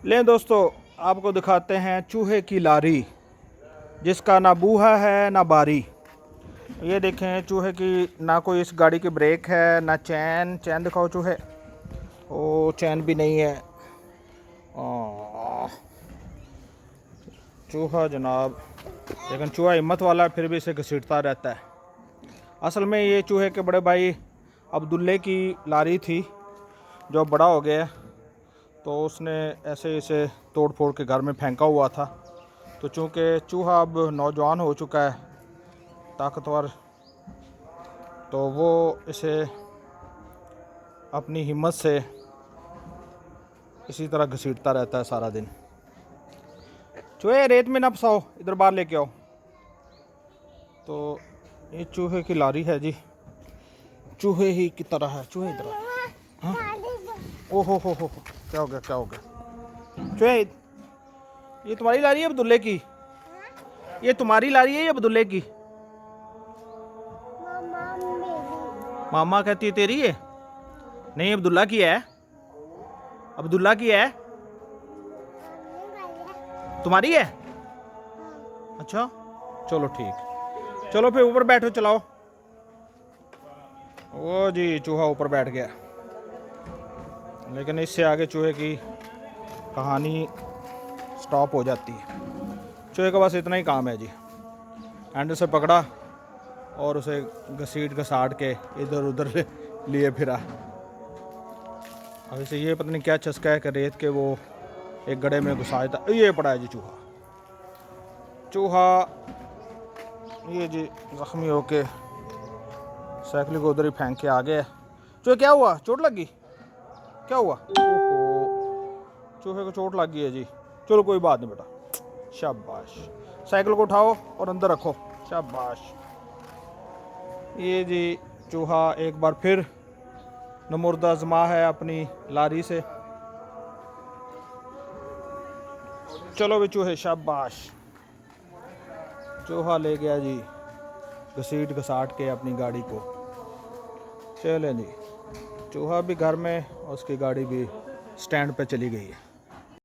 लें दोस्तों, आपको दिखाते हैं चूहे की लारी, जिसका ना बूहा है ना बारी। ये देखें चूहे की, ना कोई इस गाड़ी की ब्रेक है ना चैन दिखाओ चूहे। ओ चैन भी नहीं है। चूहा जनाब, लेकिन चूहा हिम्मत वाला है, फिर भी इसे घसीटता रहता है। असल में ये चूहे के बड़े भाई अब्दुल्ले की लारी थी, जो बड़ा हो गया, तो उसने ऐसे इसे तोड़ फोड़ के घर में फेंका हुआ था। तो चूँकि चूहा अब नौजवान हो चुका है, ताकतवर, तो वो इसे अपनी हिम्मत से इसी तरह घसीटता रहता है सारा दिन। चूहे रेत में ना फंसाओ, इधर बाहर लेके आओ। तो ये चूहे की लारी है जी, चूहे ही की तरह है। चूहे इधर, हाँ, ओहो हो, क्या हो गया क्या हो गया? चूहे, ये तुम्हारी लारी है अब्दुल्ले की? ये तुम्हारी लारी है या अब्दुल्ले की? मामा कहती है तेरी है? नहीं, अब्दुल्ला की है। अब्दुल्ला की है, तुम्हारी है? अच्छा, चलो ठीक, चलो फिर ऊपर बैठो, चलाओ। वो जी चूहा ऊपर बैठ गया। लेकिन इससे आगे चूहे की कहानी स्टॉप हो जाती है। चूहे का बस इतना ही काम है जी, हैंडल से पकड़ा और उसे घसीट घसाट के इधर उधर लिए फिरा। अब इसे ये पता नहीं क्या चस्का है कि रेत के वो एक गड्ढे में घुसाया था। ये पड़ा है जी चूहा, ये जी जख्मी होके साइकिल को उधर ही फेंक के आ गया। चूहे क्या हुआ, चोट लगी? क्या हुआ? ओहो, चूहे को चोट लग गई है जी। चलो कोई बात नहीं बेटा, शाबाश। साइकिल को उठाओ और अंदर रखो, शाबाश। ये जी चूहा एक बार फिर नमुर्द आज़मा है अपनी लारी से। चलो भी चूहे, शाबाश। चूहा ले गया जी घसीट घसाट के अपनी गाड़ी को। चलें जी, चूहा भी घर में और उसकी गाड़ी भी स्टैंड पे चली गई है।